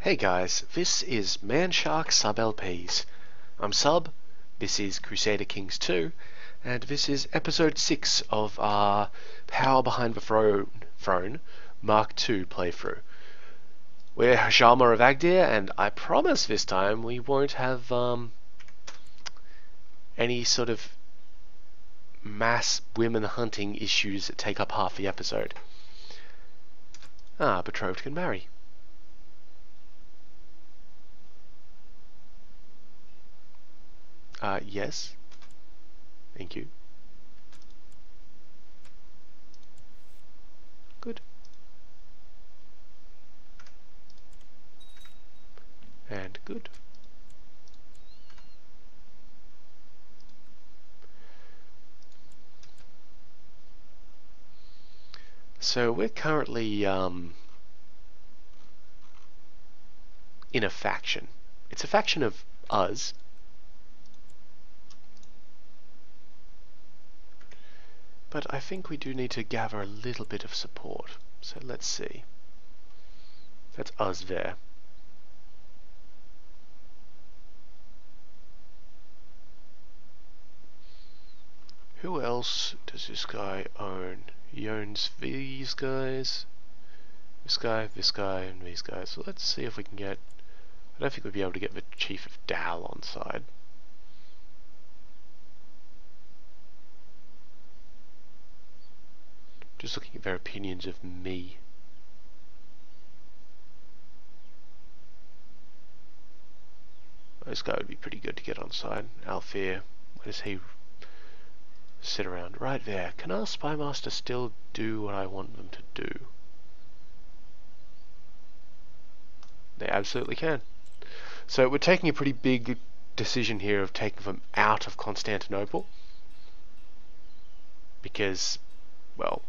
Hey guys, this is Manshark Sub LPs. I'm Sub, this is Crusader Kings II, and this is episode 6 of our Power Behind the Throne Mk2 playthrough. We're Hajama of Agdir, and I promise this time we won't have any sort of mass women hunting issues that take up half the episode. Betrothed can marry. Yes. Thank you. Good. And good. So we're currently in a faction. It's a faction of us. But I think we do need to gather a little bit of support. So let's see. That's us there. Who else does this guy own? He owns these guys, this guy, and these guys. So let's see if we can get... I don't think we'd be able to get the Chief of Dal on side. Just looking at their opinions of me. This guy would be pretty good to get on side. Althea, where does he sit around? Right there. Can our spy master still do what I want them to do? They absolutely can. So we're taking a pretty big decision here of taking them out of Constantinople. Because, well,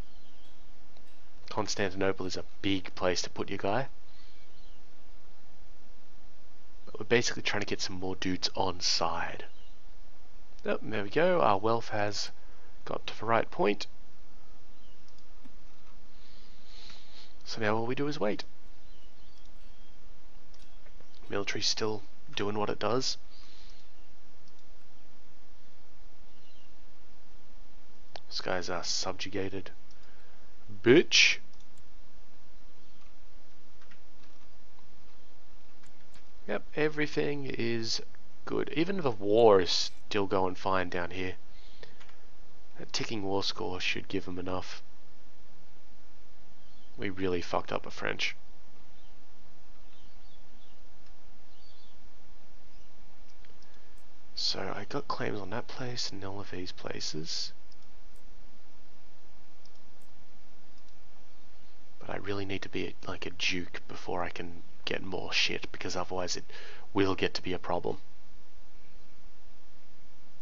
Constantinople is a big place to put your guy. But we're basically trying to get some more dudes on side. Oh, there we go. Our wealth has got to the right point. So now all we do is wait. Military's still doing what it does. This guy's subjugated. Bitch. Yep, everything is good. Even the war is still going fine down here. That ticking war score should give them enough. We really fucked up the French. So I got claims on that place and all of these places. But I really need to be like a duke before I can get more shit, because otherwise it will get to be a problem.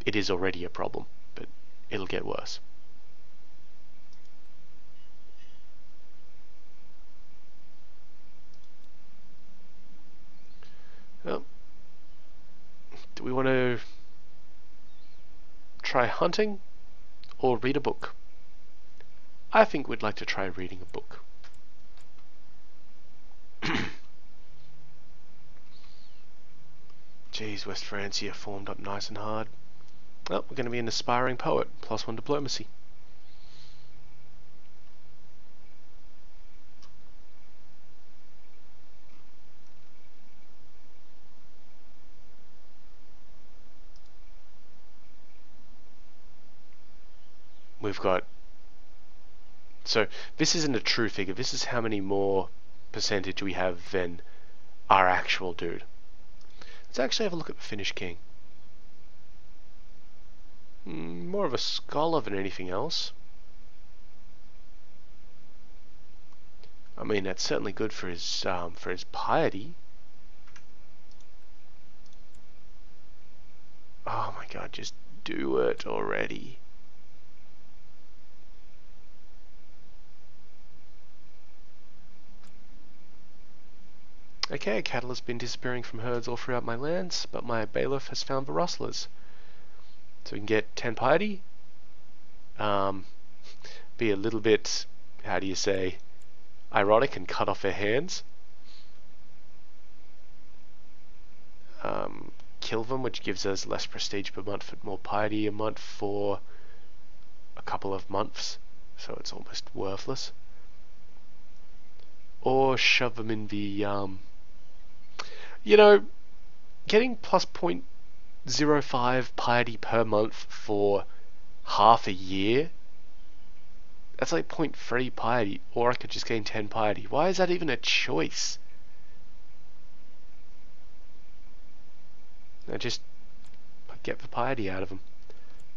It is already a problem, but it'll get worse. Well, do we want to try hunting or read a book? I think we'd like to try reading a book. Jeez, West Francia formed up nice and hard. Well, we're going to be an aspiring poet, +1 diplomacy. We've got... So, this isn't a true figure. This is how many more percentage we have than our actual dude. Let's actually have a look at the Finnish king. More of a scholar than anything else. I mean, that's certainly good for his piety. Oh my god, just do it already. Okay, cattle has been disappearing from herds all throughout my lands, but my bailiff has found the rustlers. So we can get 10 piety. Be a little bit, how do you say, ironic and cut off their hands. kill them, which gives us less prestige per month, but more piety a month for a couple of months, so it's almost worthless. Or shove them in the, getting plus 0.05 piety per month for half a year, that's like 0.3 piety, or I could just gain 10 piety. Why is that even a choice? I just get the piety out of them.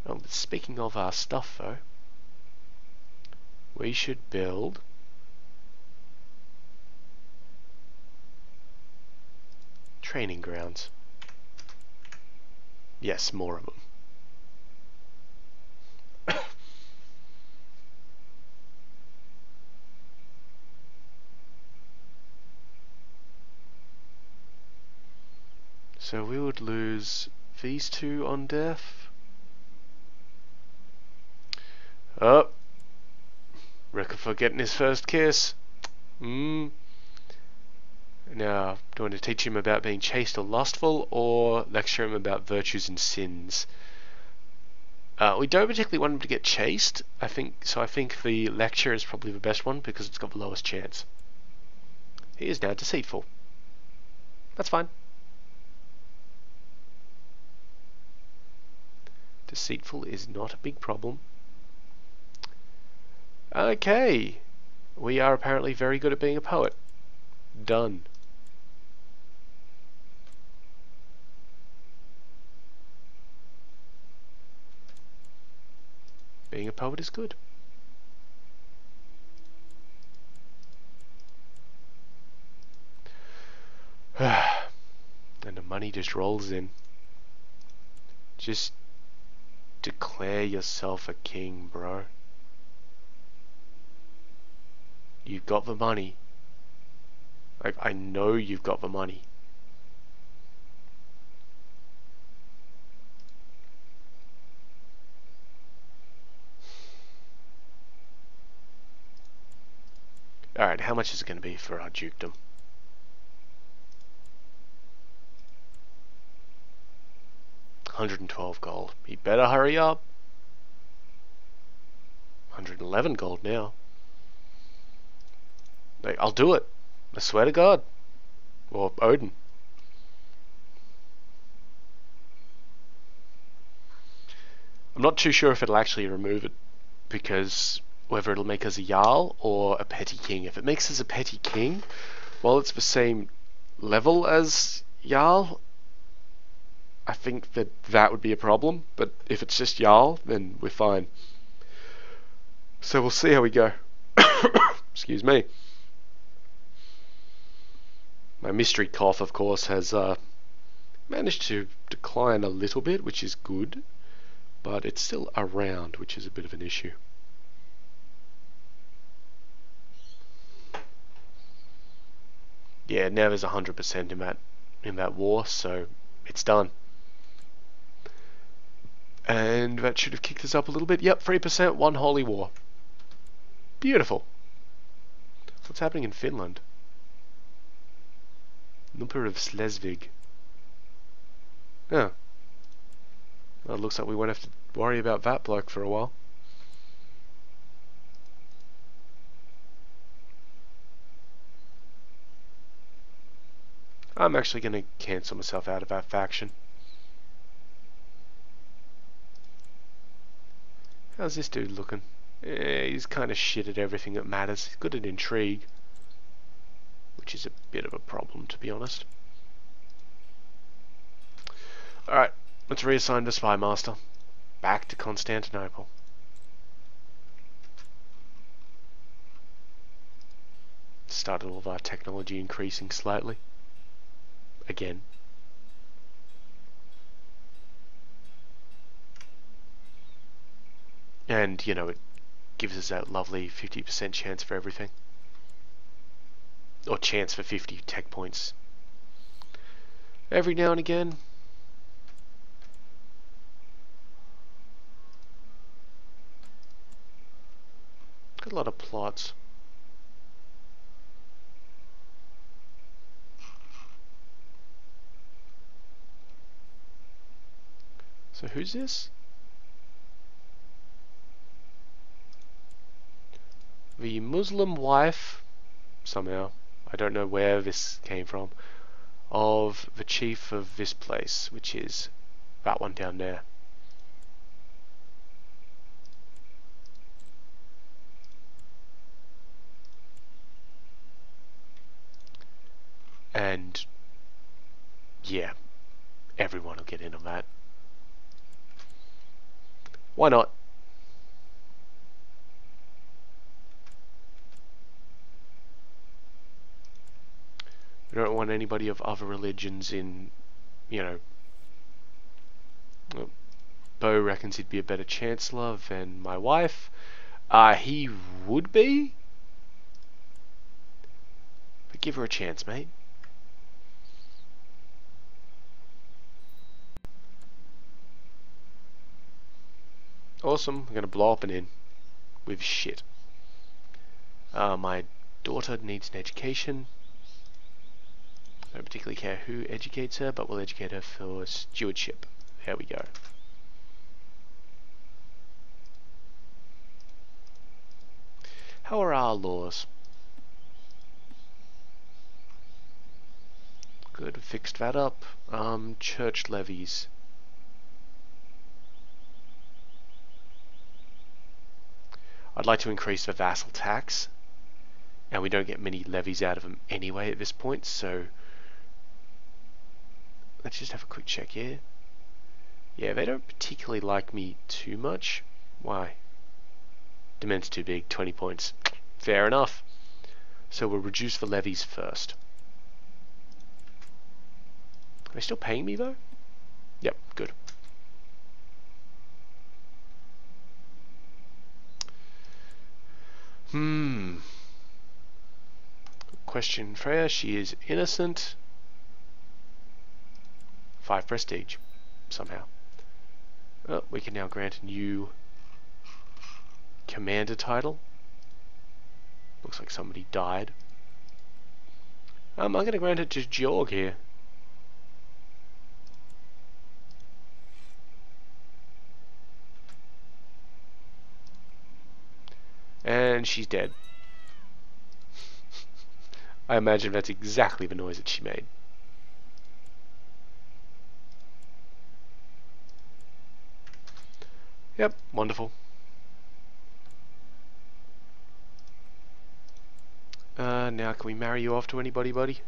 Oh, but speaking of our stuff though, we should build training grounds. Yes, more of them. So we would lose these two on death. Oh, Rick for getting his first kiss. Now, do I want to teach him about being chaste or lustful, or lecture him about virtues and sins? We don't particularly want him to get chaste, I think the lecture is probably the best one because it's got the lowest chance. He is now deceitful. That's fine. Deceitful is not a big problem. Okay. We are apparently very good at being a poet. Done. Being a poet is good. And the money just rolls in. Just declare yourself a king, bro. You've got the money. Like, I know you've got the money. Alright, how much is it going to be for our dukedom? $112 gold. He better hurry up. 111 gold now. Like, I'll do it. I swear to God. Or Odin. I'm not too sure if it'll actually remove it, because whether it'll make us a Jarl or a petty king. If it makes us a petty king, while it's the same level as Jarl, I think that would be a problem. But if it's just Jarl, then we're fine. So we'll see how we go. Excuse me. My mystery cough, of course, has managed to decline a little bit, which is good, but it's still around, which is a bit of an issue. Yeah, now there's 100% in that war, so it's done. And that should have kicked us up a little bit. Yep, 3%, one holy war. Beautiful. What's happening in Finland? Number of Slesvig. Oh. Well, it looks like we won't have to worry about that bloke for a while. I'm actually going to cancel myself out of that faction. How's this dude looking? He's kind of shit at everything that matters. He's good at intrigue, which is a bit of a problem, to be honest. Alright, let's reassign the Spy Master. Back to Constantinople. Started all of our technology increasing slightly. Again. And, you know, it gives us that lovely 50% chance for everything. Or chance for 50 tech points. Every now and again. Got a lot of plots. So who's this? The Muslim wife, somehow, I don't know where this came from, of the chief of this place, which is that one down there. And yeah, everyone will get in on that. Why not? We don't want anybody of other religions in, you know. Bo reckons he'd be a better chancellor than my wife. He would be. But give her a chance, mate. Awesome. I'm gonna blow up and in with shit. My daughter needs an education. I don't particularly care who educates her, but we'll educate her for stewardship. There we go. How are our laws? Good, fixed that up. Church levies. I'd like to increase the vassal tax, and we don't get many levies out of them anyway at this point, so let's just have a quick check here. Yeah, they don't particularly like me too much. Why? Demand's too big, 20 points. Fair enough. So we'll reduce the levies first. Are they still paying me though? Yep, good. Question Freya, she is innocent. 5 prestige, somehow. Oh, we can now grant a new commander title. Looks like somebody died. I'm going to grant it to Georg here. And she's dead. I imagine that's exactly the noise that she made. Yep, wonderful. Now can we marry you off to anybody, buddy?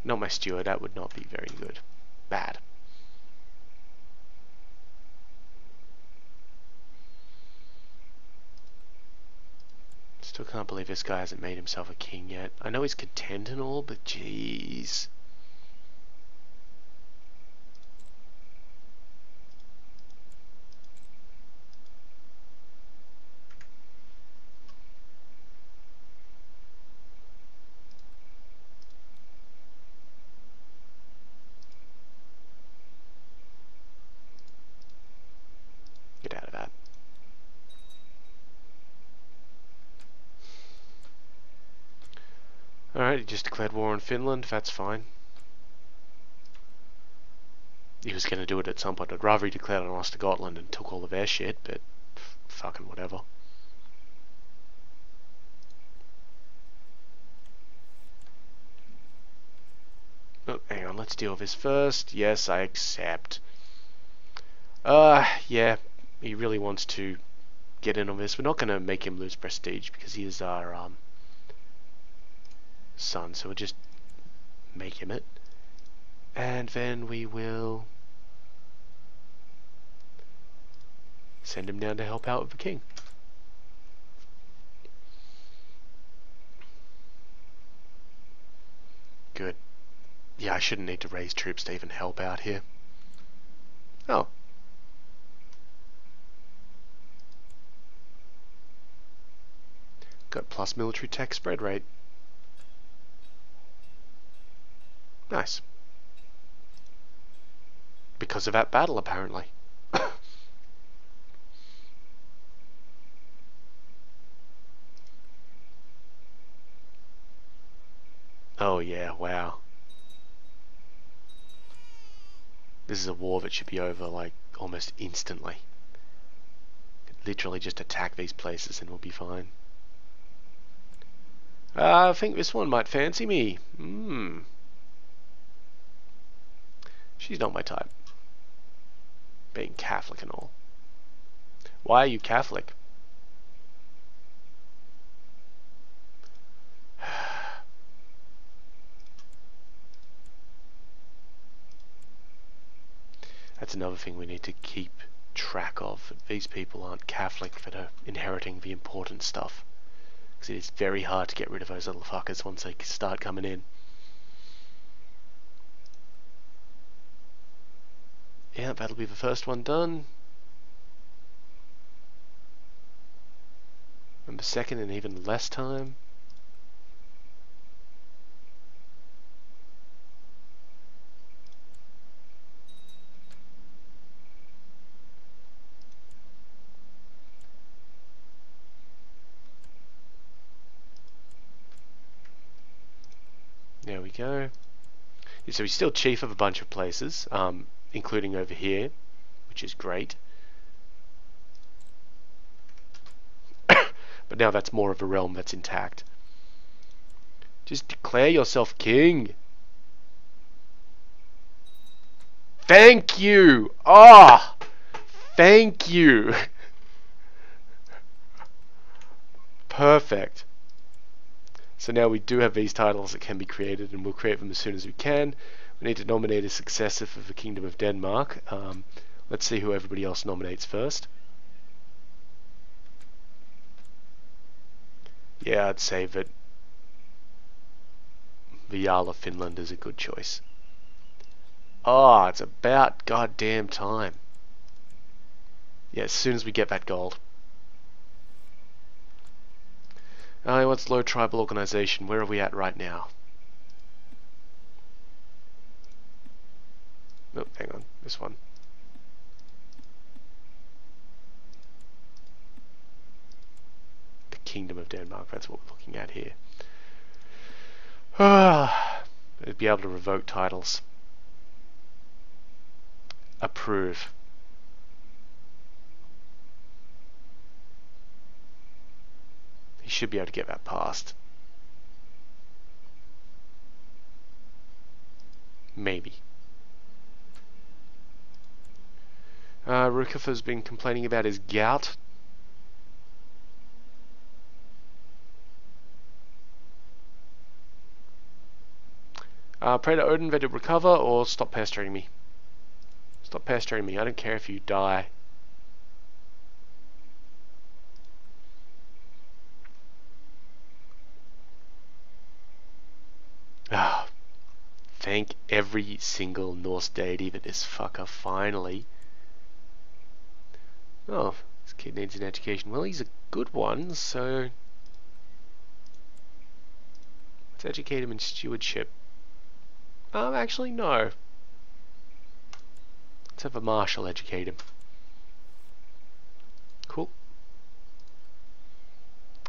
Not my steward, that would not be very good. Bad. Still can't believe this guy hasn't made himself a king yet. I know he's content and all, but jeez. Get out of that. Alright, he just declared war on Finland, that's fine. He was going to do it at some point. I'd rather he declared on Scotland and took all of their shit, but fucking whatever. Oh, hang on, let's deal with this first. Yes, I accept. Yeah, he really wants to get in on this. We're not going to make him lose prestige because he is our son, so we'll just make him it. And then we will send him down to help out with the king. Good. Yeah, I shouldn't need to raise troops to even help out here. Oh. Got plus military tech spread rate. Nice. Because of that battle, apparently. Oh yeah, wow. This is a war that should be over like almost instantly. Literally just attack these places and we'll be fine. I think this one might fancy me. She's not my type. Being Catholic and all. Why are you Catholic? That's another thing we need to keep track of. These people aren't Catholic that are inheriting the important stuff. Because it is very hard to get rid of those little fuckers once they start coming in. Yeah, that'll be the first one done. And the second in even less time. There we go. Yeah, so he's still chief of a bunch of places, including over here, which is great. But now that's more of a realm that's intact. Just declare yourself king. Thank you! Ah! Oh, thank you! Perfect. So now we do have these titles that can be created, and we'll create them as soon as we can. We need to nominate a successor for the Kingdom of Denmark. Let's see who everybody else nominates first. Yeah, I'd say that the Jarl of Finland is a good choice. Ah, it's about goddamn time. Yeah, as soon as we get that gold. He wants low tribal organization. Where are we at right now? Oh, hang on. This one. The Kingdom of Denmark. That's what we're looking at here. It'd be able to revoke titles. Approve. He should be able to get that passed. Maybe. Rukif has been complaining about his gout. Pray to Odin that he'll recover, or stop pestering me. Stop pestering me. I don't care if you die. Ah, thank every single Norse deity that this fucker finally... Oh, this kid needs an education. Well, he's a good one, so... Let's educate him in stewardship. Actually, no. Let's have a marshal educate him. Cool.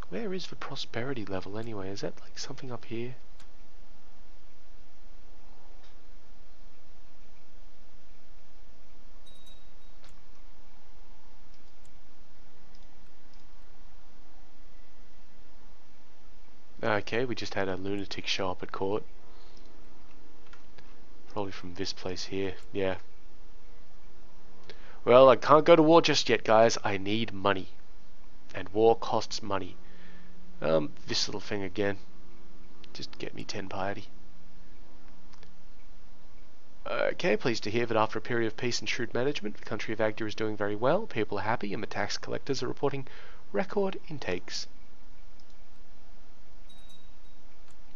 Where is the prosperity level anyway? Is that like something up here? Okay, we just had a lunatic show up at court. Probably from this place here, yeah. Well, I can't go to war just yet, guys. I need money. And war costs money. This little thing again. Just get me 10 piety. Okay, pleased to hear that after a period of peace and shrewd management, the country of Agder is doing very well, people are happy, and the tax collectors are reporting record intakes.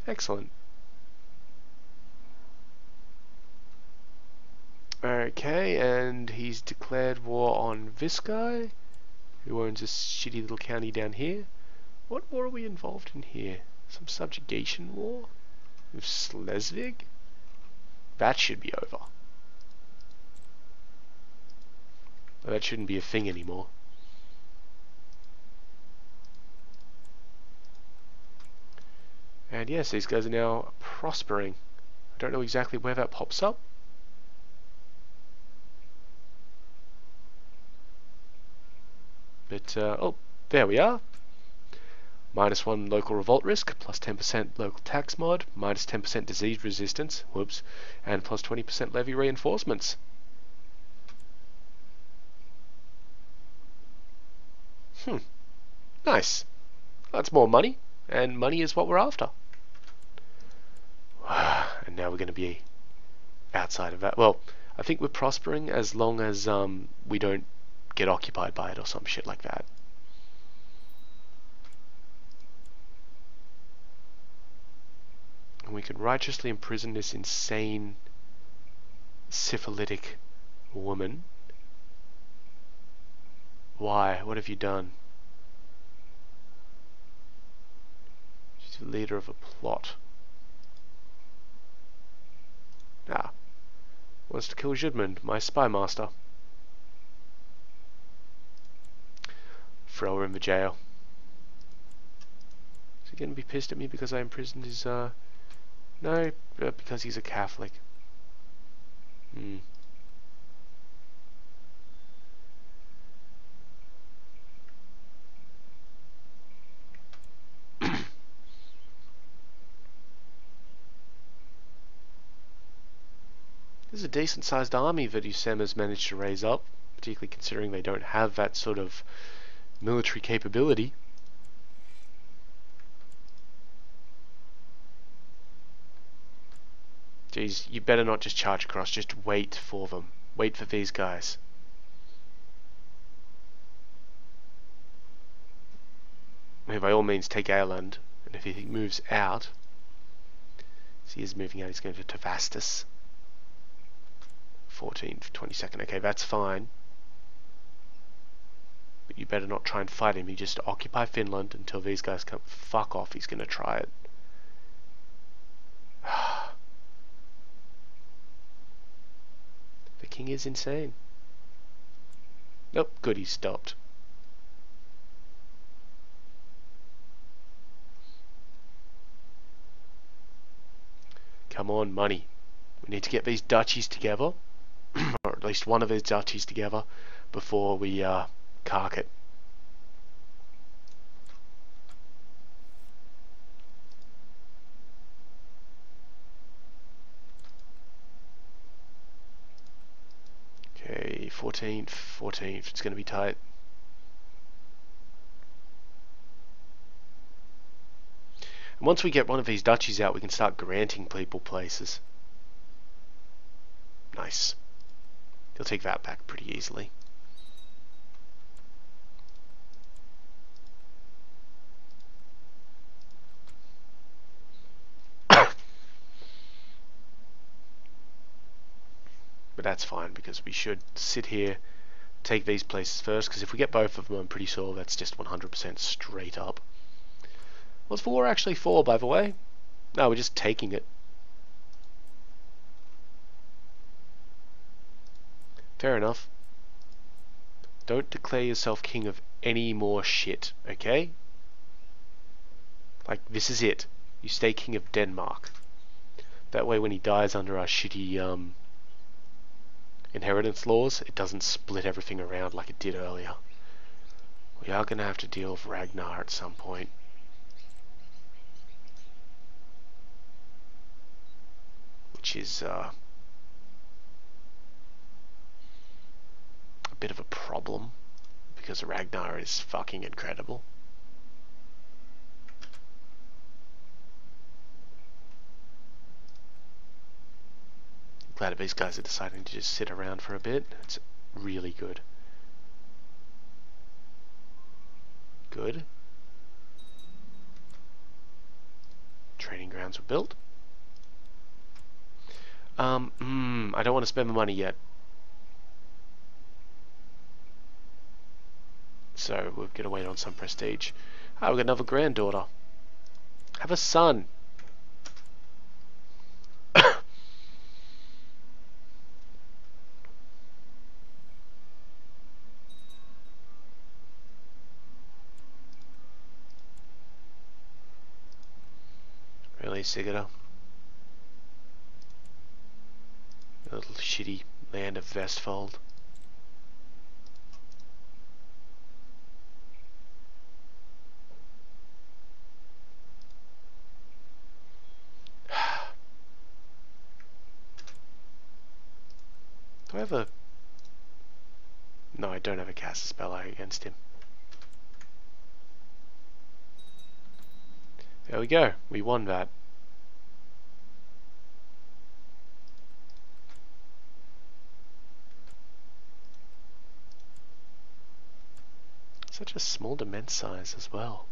Excellent. Okay, and he's declared war on this guy, who owns this shitty little county down here. What war are we involved in here? Some subjugation war? With Slesvig? That should be over. Well, that shouldn't be a thing anymore. And yes, these guys are now prospering. I don't know exactly where that pops up. But, oh, there we are. -1 local revolt risk, plus 10% local tax mod, minus 10% disease resistance, whoops, and plus 20% levy reinforcements. Nice. That's more money, and money is what we're after. And now we're going to be outside of that. Well, I think we're prospering as long as we don't get occupied by it or some shit like that. And we could righteously imprison this insane syphilitic woman. Why? What have you done? She's the leader of a plot. Ah. Wants to kill Judmund, my spy master. Throw her in the jail. Is he going to be pissed at me because I imprisoned his, No, because he's a Catholic. This is a decent sized army that Usam has managed to raise up, particularly considering they don't have that sort of military capability. Jeez, you better not just charge across, just wait for them. Wait for these guys. I mean, by all means take Airland, and if he moves out, so he is moving out, he's going to Tavastus. 14th, 22nd, okay, that's fine. But you better not try and fight him, you just occupy Finland until these guys come. Fuck off, he's going to try it. The king is insane. Nope, good, he stopped. Come on, money. We need to get these duchies together, or at least one of these duchies together, before we cark it. Okay, 14th, it's going to be tight. And once we get one of these duchies out, we can start granting people places. Nice. He'll take that back pretty easily. But that's fine, because we should sit here, take these places first, because if we get both of them, I'm pretty sure that's just 100% straight up. What's the war actually for, by the way? No, we're just taking it. Fair enough. Don't declare yourself king of any more shit, okay? Like, this is it. You stay king of Denmark. That way when he dies under our shitty inheritance laws, it doesn't split everything around like it did earlier. We are going to have to deal with Ragnar at some point. Which is a bit of a problem, because Ragnar is fucking incredible. Glad that these guys are deciding to just sit around for a bit. It's really good. Good. Training grounds were built. I don't want to spend the money yet. So we're going to wait on some prestige. Ah, we've got another granddaughter. Have a son. Really, Sigurd? Little shitty land of Vestfold. I have a... No, I don't have a cast a spell against him. There we go. We won that. Such a small immense size as well.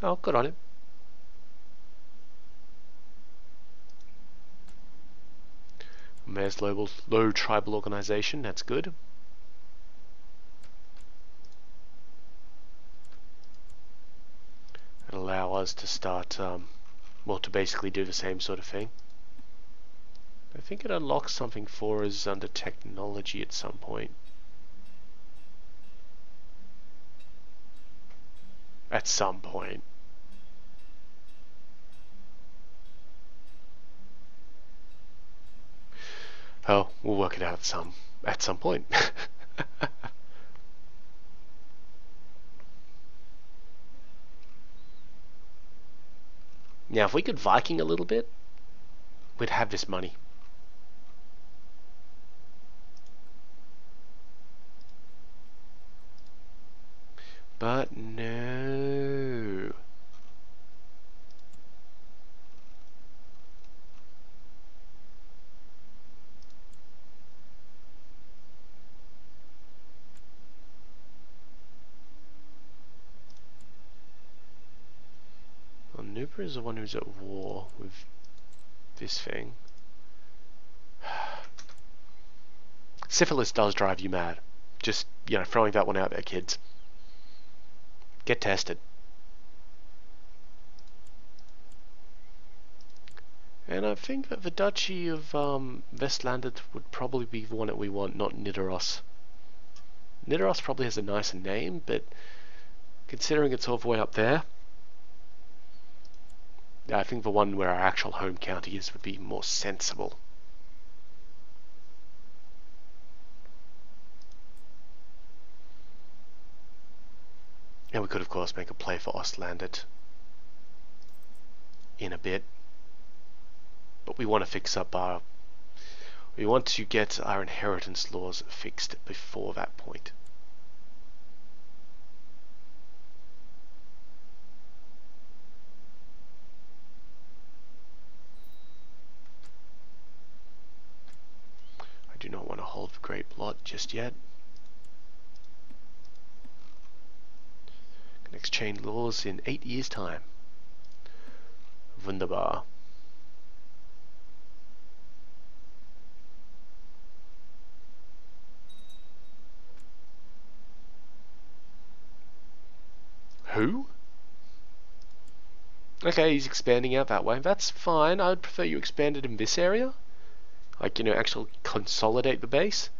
Oh, good on him. Mayor's low tribal organization, that's good. It'll allow us to start, well, to basically do the same sort of thing. I think it unlocks something for us under technology at some point. At some point. Oh, we'll work it out at some point. Now, if we could Viking a little bit, we'd have this money. But no. Well, Nuba is the one who's at war with this thing. Syphilis does drive you mad. Just, you know, throwing that one out there, kids. Get tested. And I think that the Duchy of Vestlandet would probably be the one that we want, not Nidaros. Nidaros probably has a nicer name, but considering it's all the way up there, I think the one where our actual home county is would be more sensible. And we could of course make a play for Ostlandet in a bit. But we want to fix up our... We want to get our inheritance laws fixed before that point. I do not want to hold the Great Blot just yet. Can exchange laws in 8 years' time. Wunderbar. Who? Okay, he's expanding out that way. That's fine. I would prefer you expanded in this area. Like, you know, actually consolidate the base.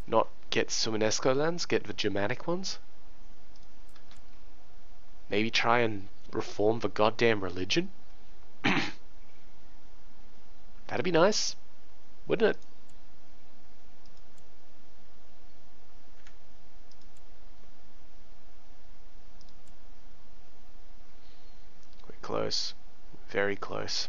Not get Sumenesco lands, get the Germanic ones. Maybe try and reform the goddamn religion. That'd be nice, wouldn't it? We're close. Very close.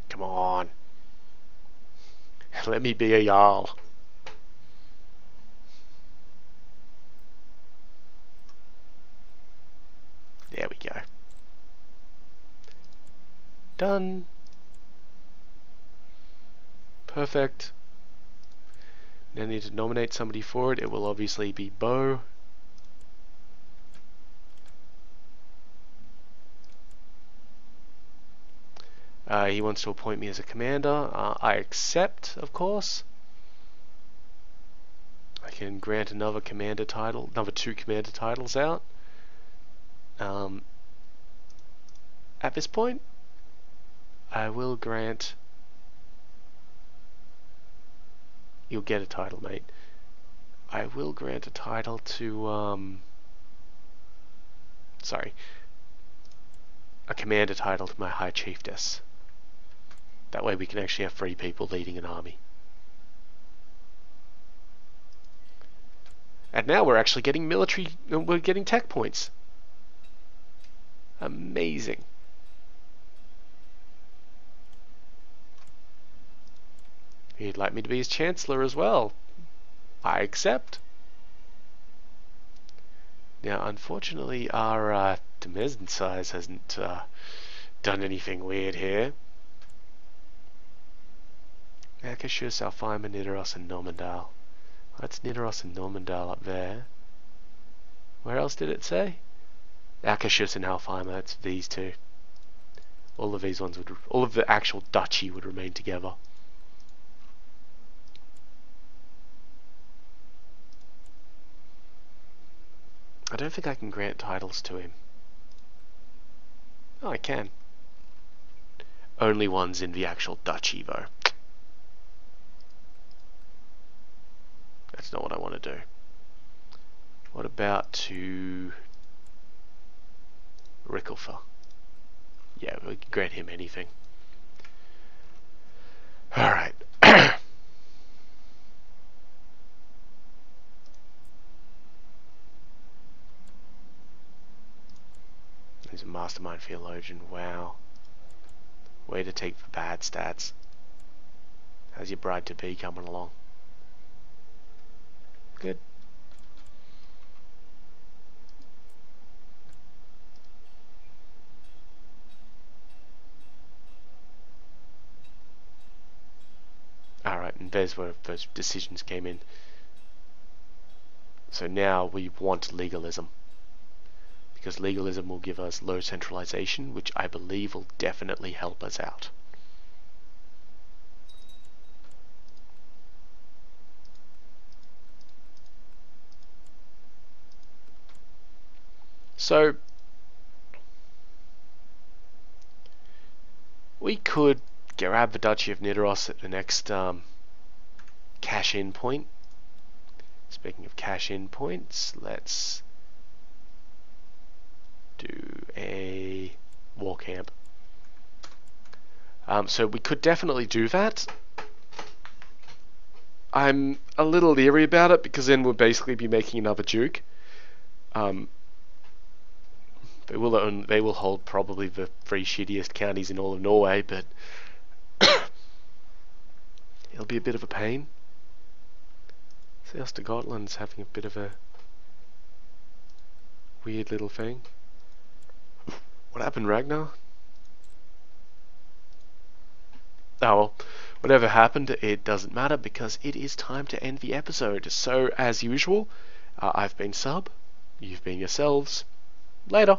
Come on. Let me be a Jarl. There we go. Done. Perfect. Now I need to nominate somebody for it. It will obviously be Bo. He wants to appoint me as a commander. I accept, of course. I can grant another commander title, another 2 commander titles out. At this point, I will grant... You'll get a title, mate. I will grant a title to, sorry. A commander title to my High Chiefess. That way we can actually have 3 people leading an army. And now we're actually getting military, we're getting tech points. Amazing. He'd like me to be his chancellor as well. I accept. Now, unfortunately, our demand size hasn't done anything weird here. Akashus, Alfheim, Nidaros, and Normandal. That's Nidaros and Normandal up there. Where else did it say? Akashus and Alfheim, that's these two. All of these ones would, all of the actual duchy would remain together. I don't think I can grant titles to him. Oh, I can. Only ones in the actual duchy, though. That's not what I want to do. What about to Rickelfer? Yeah, we can grant him anything. Alright. He's a mastermind theologian. Wow. Way to take the bad stats. How's your bride-to-be coming along? Good. Alright, and there's where those decisions came in. So now we want legalism. Because legalism will give us low centralization, which I believe will definitely help us out. So we could grab the Duchy of Nidaros at the next cash-in point. Speaking of cash-in points, let's do a war camp. So we could definitely do that. I'm a little leery about it because then we'll basically be making another duke. They will hold probably the three shittiest counties in all of Norway, but it'll be a bit of a pain. See, Gotland's having a bit of a weird little thing. What happened, Ragnar? Oh well, whatever happened, it doesn't matter because it is time to end the episode. So, as usual, I've been Sub, you've been yourselves. Later.